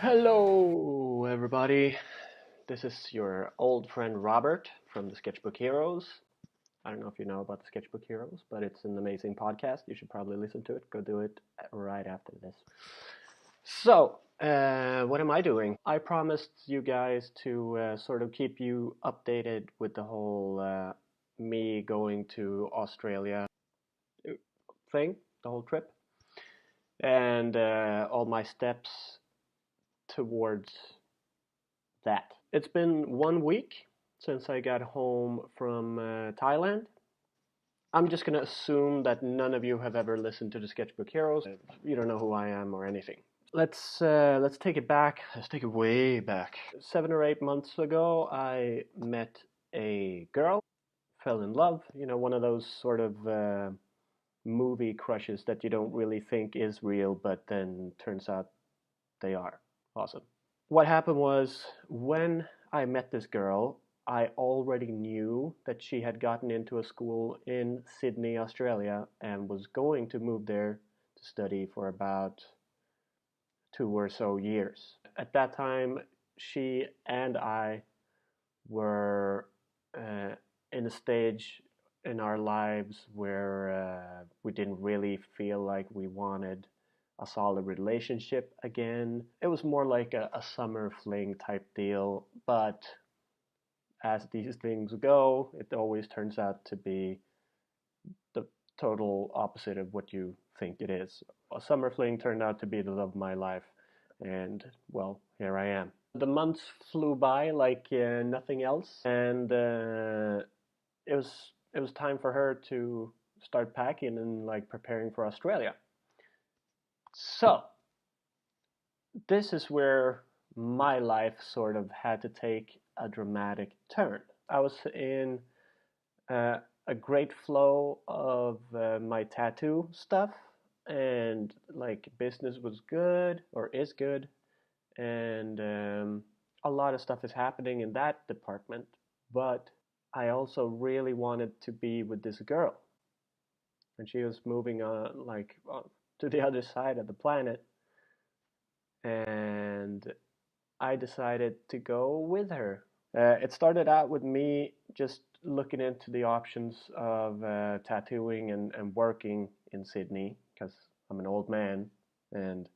Hello, everybody. This is your old friend Robert from the Sketchbook Heroes. I don't know if you know about the Sketchbook Heroes, but it's an amazing podcast. You should probably listen to it. Go do it right after this. So, what am I doing? I promised you guys to sort of keep you updated with the whole me going to Australia thing, the whole trip, and all my steps towards that. It's been 1 week since I got home from Thailand. I'm just going to assume that none of you have ever listened to the Sketchbook Heroes. You don't know who I am or anything. Let's take it back. Let's take it way back. 7 or 8 months ago, I met a girl, fell in love. You know, one of those sort of movie crushes that you don't really think is real, but then turns out they are. Awesome. What happened was when I met this girl, I already knew that she had gotten into a school in Sydney, Australia, and was going to move there to study for about 2 or so years. At that time, she and I were in a stage in our lives where we didn't really feel like we wanted a solid relationship again. It was more like a summer fling type deal, but as these things go, it always turns out to be the total opposite of what you think it is. A summer fling turned out to be the love of my life, and well, here I am. The months flew by like nothing else, and it was time for her to start packing and like preparing for Australia. So this is where my life sort of had to take a dramatic turn. I was in a great flow of my tattoo stuff, and like business was good or is good, and a lot of stuff is happening in that department. But I also really wanted to be with this girl, and she was moving on to the other side of the planet, and I decided to go with her. It started out with me just looking into the options of tattooing and working in Sydney because I'm an old man. And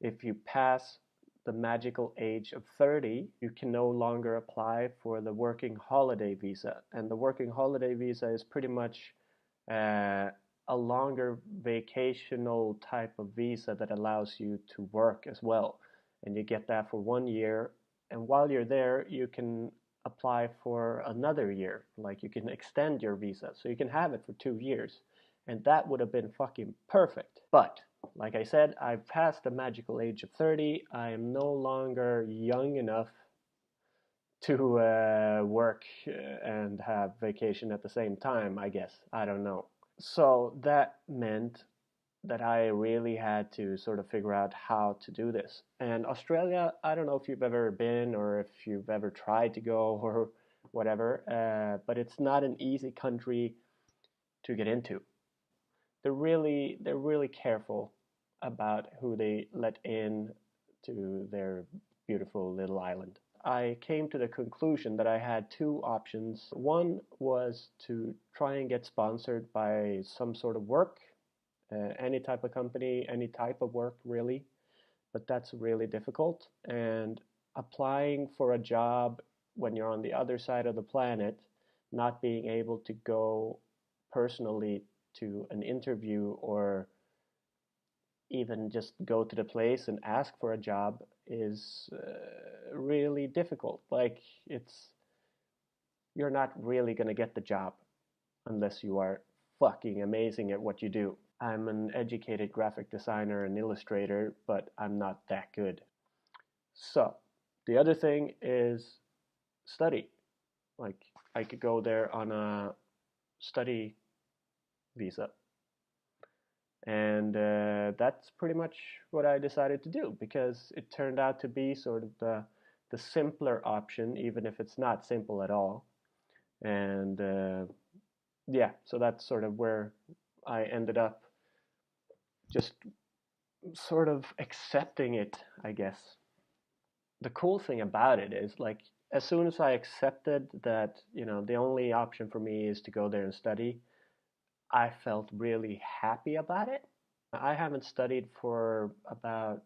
if you pass the magical age of 30, you can no longer apply for the working holiday visa. And the working holiday visa is pretty much a longer vacational type of visa that allows you to work as well. And you get that for 1 year. And while you're there, you can apply for another year. Like you can extend your visa. So you can have it for 2 years. And that would have been fucking perfect. But like I said, I've passed the magical age of 30. I am no longer young enough to work and have vacation at the same time, I guess. I don't know. So that meant that I really had to sort of figure out how to do this. And Australia, I don't know if you've ever been or if you've ever tried to go or whatever, but it's not an easy country to get into. They're really careful about who they let in to their beautiful little island. I came to the conclusion that I had two options. One was to try and get sponsored by some sort of work, any type of company, any type of work really, but that's really difficult. And applying for a job when you're on the other side of the planet, not being able to go personally to an interview or even just go to the place and ask for a job is really difficult. Like you're not really going to get the job unless you are fucking amazing at what you do. I'm an educated graphic designer and illustrator, but I'm not that good. So the other thing is study. Like I could go there on a study visa. And that's pretty much what I decided to do because it turned out to be sort of the simpler option, even if it's not simple at all. And yeah, so that's sort of where I ended up just sort of accepting it, I guess. the cool thing about it is like as soon as I accepted that, the only option for me is to go there and study, I felt really happy about it. I haven't studied for about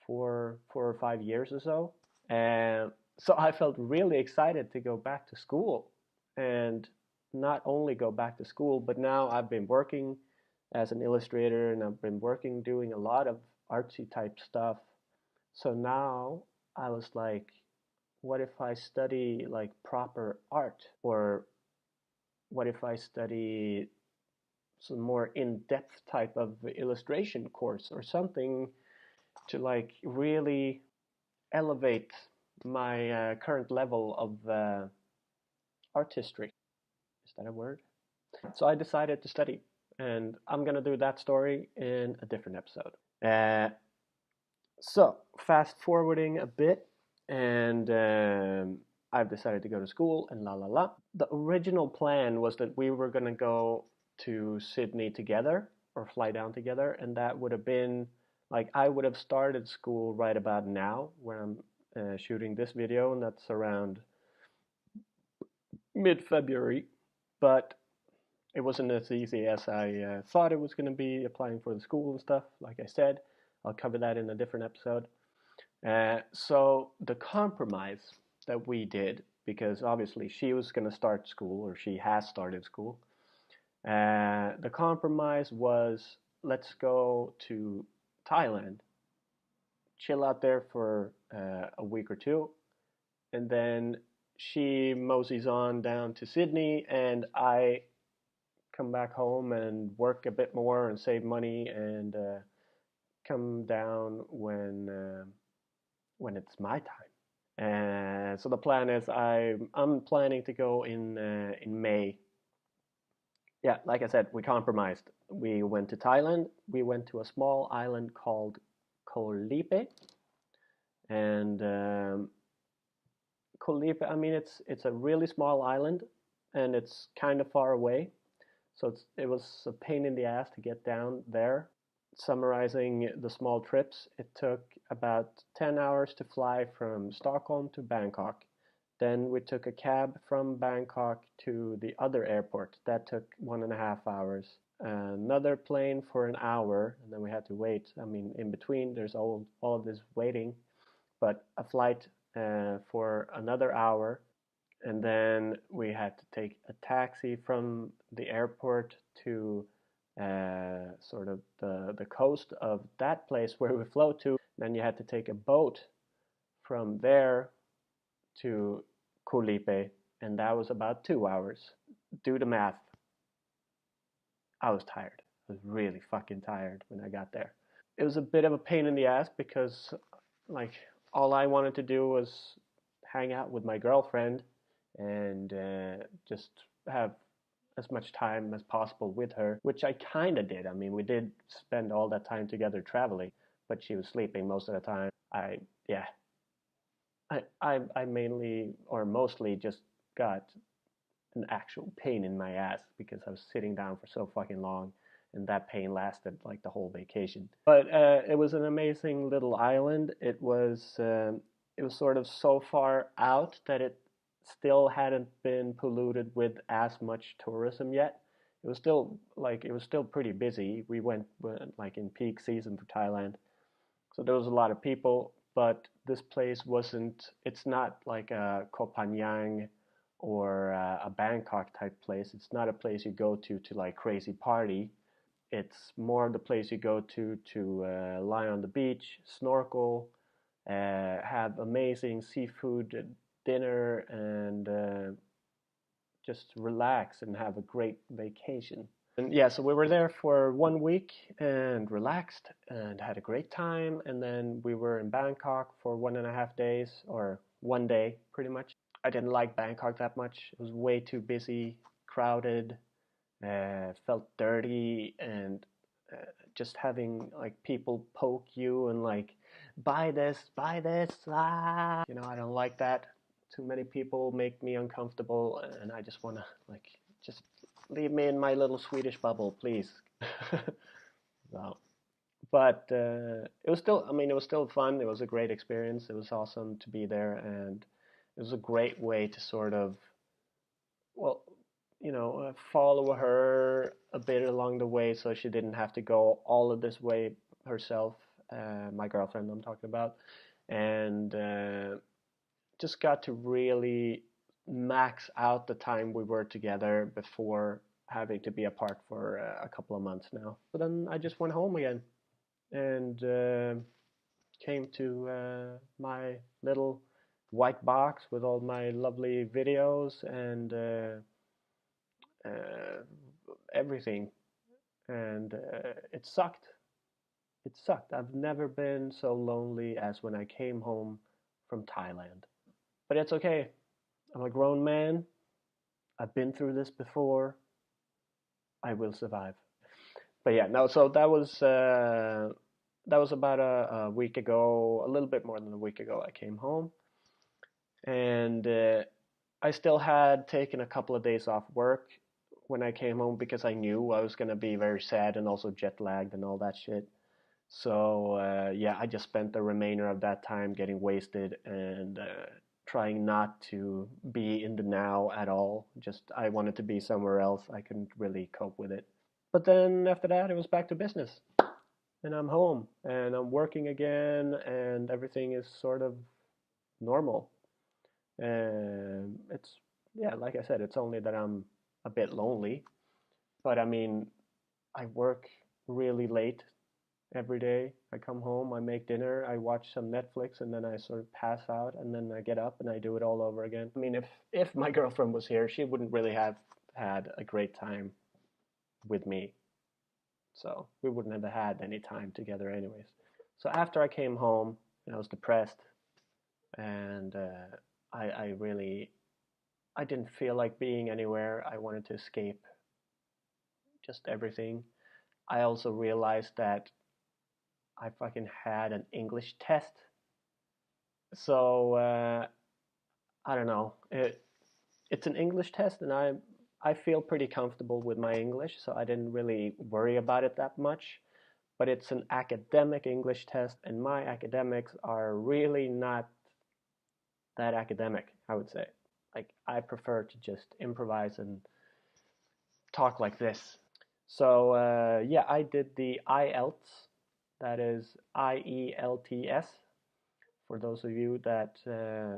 four or 5 years or so, and so I felt really excited to go back to school, and not only go back to school, but now I've been working as an illustrator, and I've been working doing a lot of artsy type stuff. So now I was like, what if I study like proper art? Or what if I study some more in-depth type of illustration course or something to like really elevate my current level of artistry? Is that a word? So I decided to study, and I'm gonna do that story in a different episode. So fast forwarding a bit, and I've decided to go to school and la la la. The original plan was that we were gonna go to Sydney together or fly down together, and that would have been like I would have started school right about now where I'm shooting this video, and that's around mid-February. But it wasn't as easy as I thought it was going to be applying for the school and stuff. Like I said, I'll cover that in a different episode. So the compromise that we did, because obviously she was going to start school, or she has started school, the compromise was let's go to Thailand, chill out there for a week or two, and then she moseys on down to Sydney, and I come back home and work a bit more and save money and come down when it's my time. And so the plan is I'm planning to go in May. Yeah, like I said, we compromised. We went to Thailand. We went to a small island called Koh Lipe, and Koh Lipe. I mean, it's a really small island, and it's kind of far away. So it was a pain in the ass to get down there. Summarizing the small trips, it took about 10 hours to fly from Stockholm to Bangkok. Then we took a cab from Bangkok to the other airport. That took 1.5 hours. Another plane for an hour, and then we had to wait. I mean, in between, there's all of this waiting. But a flight for another hour, and then we had to take a taxi from the airport to sort of the coast of that place where we flew to. Then you had to take a boat from there to Koh Lipe, and that was about 2 hours. Do the math. I was tired. I was really fucking tired when I got there. It was a bit of a pain in the ass because, like, all I wanted to do was hang out with my girlfriend and just have as much time as possible with her, which I kind of did. I mean, we did spend all that time together traveling, but she was sleeping most of the time. I mainly or mostly just got an actual pain in my ass because I was sitting down for so fucking long, and that pain lasted like the whole vacation. But it was an amazing little island. It was sort of so far out that it still hadn't been polluted with as much tourism yet. It was still pretty busy. We went like in peak season for Thailand, so there was a lot of people. But this place wasn't. It's not like a Koh Phangan or a Bangkok type place. It's not a place you go to like crazy party. It's more the place you go to lie on the beach, snorkel, have amazing seafood dinner, and just relax and have a great vacation. And yeah, so we were there for 1 week and relaxed and had a great time. And then we were in Bangkok for 1.5 days, or 1 day pretty much. I didn't like Bangkok that much. It was way too busy, crowded, felt dirty, and just having like people poke you and like buy this, ah. I don't like that. Too many people make me uncomfortable, and I just want to like just leave me in my little Swedish bubble, please. So but it was still, I mean, it was still fun. It was a great experience. It was awesome to be there, and it was a great way to sort of, well, follow her a bit along the way, so she didn't have to go all of this way herself. My girlfriend, I'm talking about, and just got to really max out the time we were together before having to be apart for a couple of months now. But then I just went home again and came to my little white box with all my lovely videos and uh, everything. And it sucked. It sucked. I've never been so lonely as when I came home from Thailand. But it's okay. I'm a grown man. I've been through this before. I will survive. But yeah, no. So that was about a week ago, a little bit more than a week ago. I came home, and I still had taken a couple of days off work when I came home because I knew I was gonna be very sad and also jet lagged and all that shit. So yeah, I just spent the remainder of that time getting wasted and trying not to be in the now at all. Just I wanted to be somewhere else. I couldn't really cope with it. But then after that, it was back to business, and I'm home and I'm working again, and everything is sort of normal. And it's yeah, like I said, it's only that I'm a bit lonely. But I mean, I work really late every day. I come home, I make dinner, I watch some Netflix, and then I sort of pass out, and then I get up and I do it all over again. I mean, if my girlfriend was here, she wouldn't really have had a great time with me. So we wouldn't have had any time together anyways. So after I came home, I was depressed, and I really I didn't feel like being anywhere. I wanted to escape just everything. I also realized that I fucking had an English test. So I don't know. It's an English test, and I feel pretty comfortable with my English, so I didn't really worry about it that much. But it's an academic English test, and my academics are really not that academic, I would say. Like, I prefer to just improvise and talk like this. So, yeah, I did the IELTS, that is IELTS, for those of you that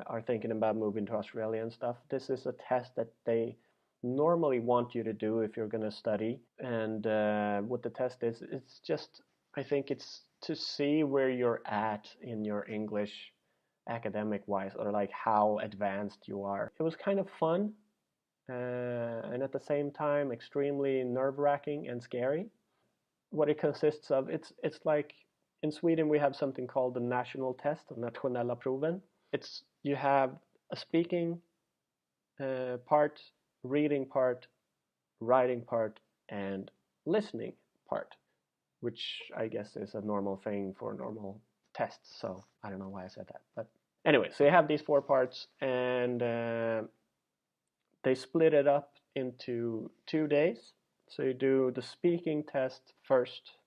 are thinking about moving to Australia and stuff. This is a test that they normally want you to do if you're going to study. And what the test is, it's just, I think it's to see where you're at in your English academic wise, or like how advanced you are. It was kind of fun and at the same time extremely nerve-wracking and scary. What it consists of, it's like in Sweden we have something called the national test, nationella proven. It's you have a speaking part, reading part, writing part, and listening part, which I guess is a normal thing for normal tests. So I don't know why I said that, but anyway, so you have these four parts, and they split it up into 2 days. So you do the speaking test first,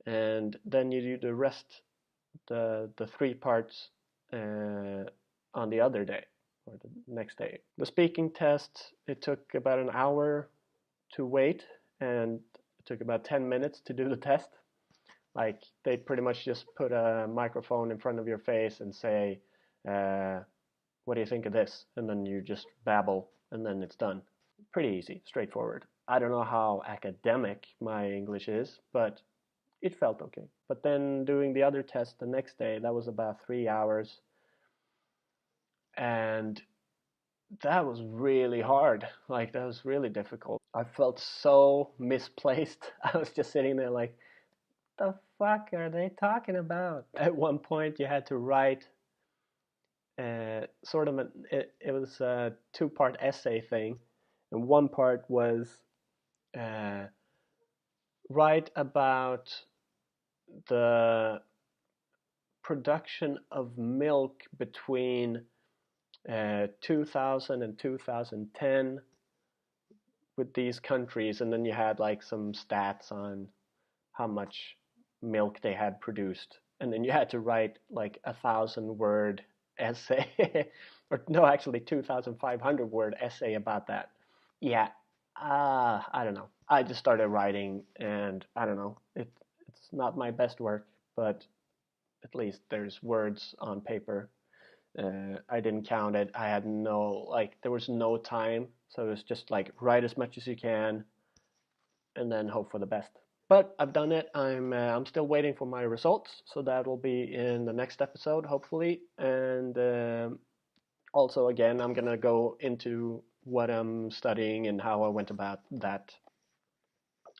and then you do the rest, the three parts on the other day or the next day. The speaking test, it took about an hour to wait, and it took about 10 minutes to do the test. Like, they pretty much just put a microphone in front of your face and say, what do you think of this? And then you just babble, and then it's done. Pretty easy, straightforward. I don't know how academic my English is, but it felt okay. But then doing the other test the next day, that was about 3 hours. And that was really hard. Like, that was really difficult. I felt so misplaced. I was just sitting there like, the fuck are they talking about? At one point, you had to write sort of it was a two-part essay thing, and one part was uh, write about the production of milk between 2000 and 2010 with these countries, and then you had like some stats on how much milk they had produced, and then you had to write like 1,000-word essay, or no, actually 2,500-word essay about that. Yeah, I don't know. I just started writing, and I don't know. It's not my best work, but at least there's words on paper. I didn't count it. I had no like there was no time, so it was just like write as much as you can, and then hope for the best. But I've done it. I'm still waiting for my results, so that will be in the next episode, hopefully. And also, again, I'm gonna go into what I'm studying and how I went about that.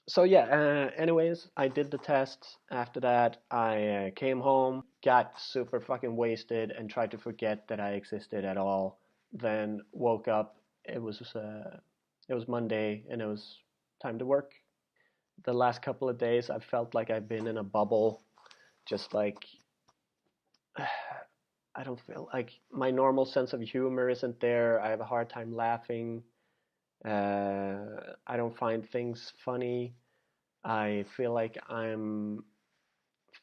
So yeah. Anyways, I did the test. After that, I came home, got super fucking wasted, and tried to forget that I existed at all. Then woke up. It was Monday, and it was time to work. The last couple of days, I felt like I've been in a bubble, just like I don't feel like my normal sense of humor isn't there. I have a hard time laughing. I don't find things funny. I feel like I'm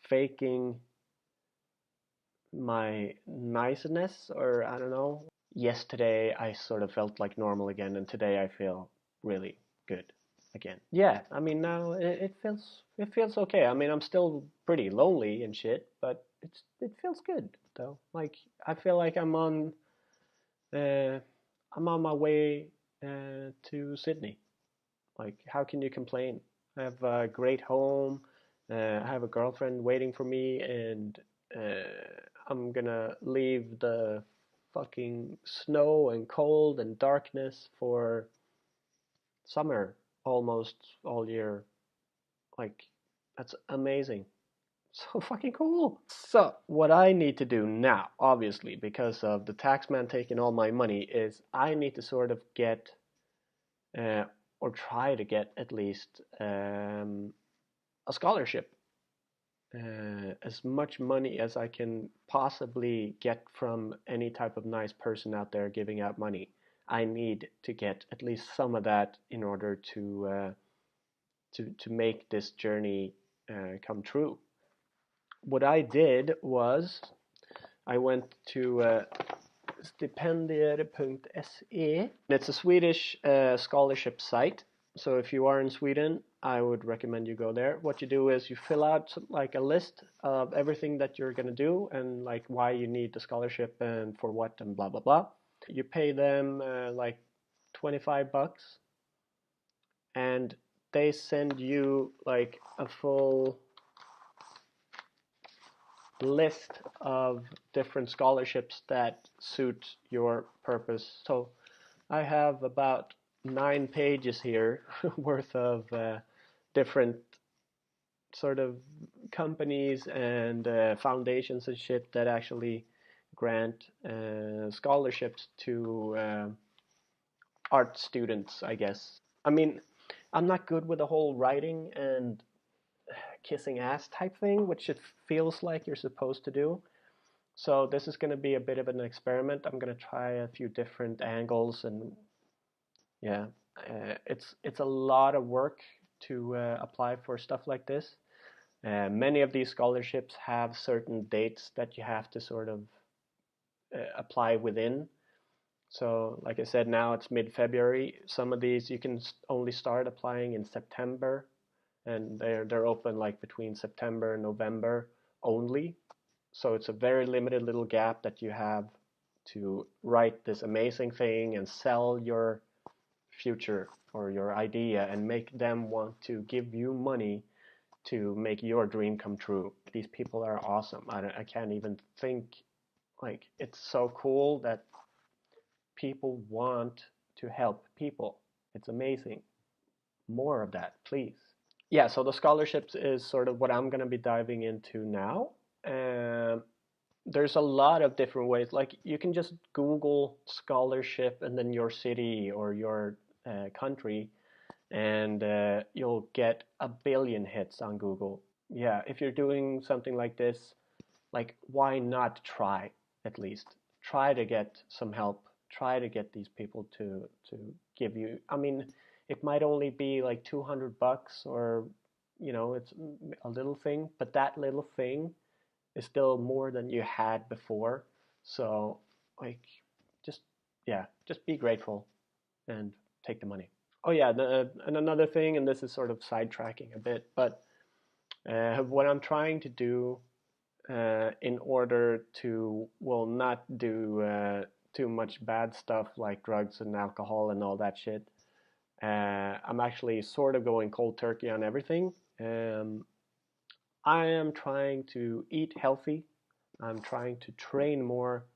faking my niceness, or I don't know. Yesterday, I sort of felt like normal again, and today I feel really good again. Yeah, I mean now it feels okay. I mean I'm still pretty lonely and shit, but it feels good though. Like I feel like uh, I'm on my way to Sydney. Like how can you complain? I have a great home. I have a girlfriend waiting for me, and I'm gonna leave the fucking snow and cold and darkness for summer almost all year. Like, that's amazing. So fucking cool. So, what I need to do now, obviously, because of the taxman taking all my money, is I need to sort of get, uh, or try to get at least, a scholarship. As much money as I can possibly get from any type of nice person out there giving out money. I need to get at least some of that in order to make this journey come true. What I did was I went to stipendier.se. It's a Swedish scholarship site. So if you are in Sweden, I would recommend you go there. What you do is you fill out like a list of everything that you're going to do and like why you need the scholarship and for what and blah blah blah. You pay them like $25, and they send you like a full list of different scholarships that suit your purpose. So I have about 9 pages here worth of different sort of companies and foundations and shit that actually grant scholarships to art students, I guess. I mean, I'm not good with the whole writing and kissing ass type thing, which it feels like you're supposed to do. So this is going to be a bit of an experiment. I'm going to try a few different angles, and yeah, it's a lot of work to apply for stuff like this. Many of these scholarships have certain dates that you have to sort of apply within. So, like I said, now it's mid-February. Some of these you can only start applying in September, and they're open like between September and November only. So it's a very limited little gap that you have to write this amazing thing and sell your future or your idea and make them want to give you money to make your dream come true. These people are awesome. I can't even think, like, it's so cool that people want to help people. It's amazing. More of that, please. Yeah, so the scholarships is sort of what I'm going to be diving into now. There's a lot of different ways. Like you can just Google scholarship and then your city or your country, and you'll get a billion hits on Google. Yeah, if you're doing something like this, like why not try at least? Try to get some help. Try to get these people to give you. I mean, it might only be like $200 or it's a little thing, but that little thing is still more than you had before. So, like, just, yeah, just be grateful and take the money. Oh, yeah, and another thing, and this is sort of sidetracking a bit, but what I'm trying to do in order to, well, not do too much bad stuff like drugs and alcohol and all that shit. I'm actually sort of going cold turkey on everything. I am trying to eat healthy. I'm trying to train more,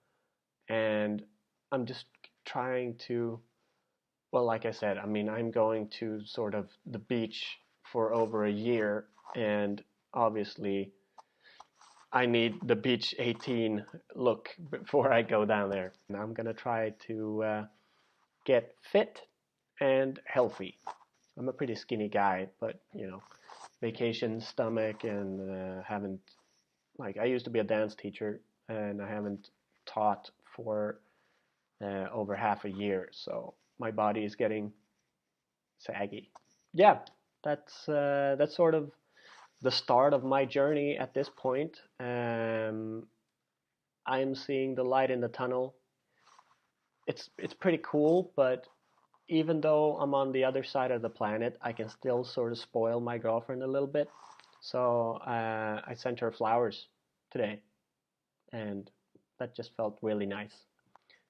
and I'm just trying to, well, like I said, I mean, I'm going to sort of the beach for over a year, and obviously I need the beach 18 look before I go down there. And I'm gonna try to get fit and healthy. I'm a pretty skinny guy, but vacation stomach and haven't, like, I used to be a dance teacher and I haven't taught for over half a year, so my body is getting saggy. Yeah, that's sort of the start of my journey at this point. I'm seeing the light in the tunnel. It's pretty cool, but even though I'm on the other side of the planet, I can still sort of spoil my girlfriend a little bit. So I sent her flowers today, and that just felt really nice.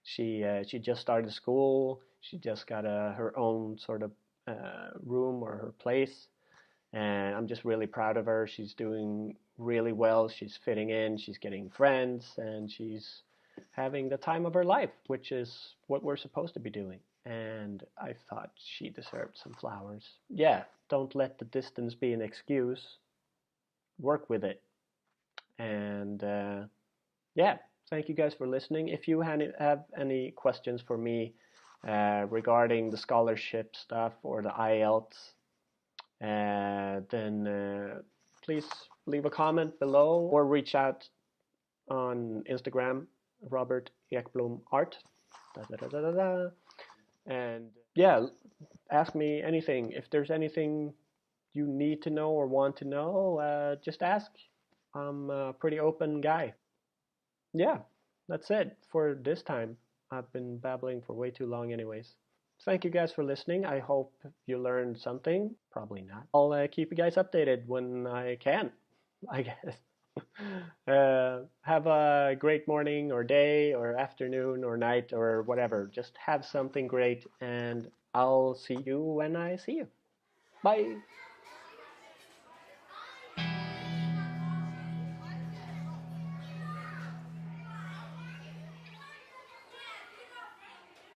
She just started school. She just got her own sort of room or her place, and I'm just really proud of her. She's doing really well. She's fitting in. She's getting friends, and she's having the time of her life, which is what we're supposed to be doing. And I thought she deserved some flowers. Yeah, don't let the distance be an excuse. Work with it. And yeah, thank you guys for listening. If you have any questions for me regarding the scholarship stuff or the IELTS, then please leave a comment below or reach out on Instagram, Robert Ekblom Art. Da, da, da, da, da. And yeah, ask me anything. If there's anything you need to know or want to know, just ask. I'm a pretty open guy. Yeah, that's it for this time. I've been babbling for way too long anyways. Thank you guys for listening. I hope you learned something. Probably not. I'll keep you guys updated when I can, I guess. Have a great morning or day or afternoon or night or whatever. Just have something great, and I'll see you when I see you. Bye.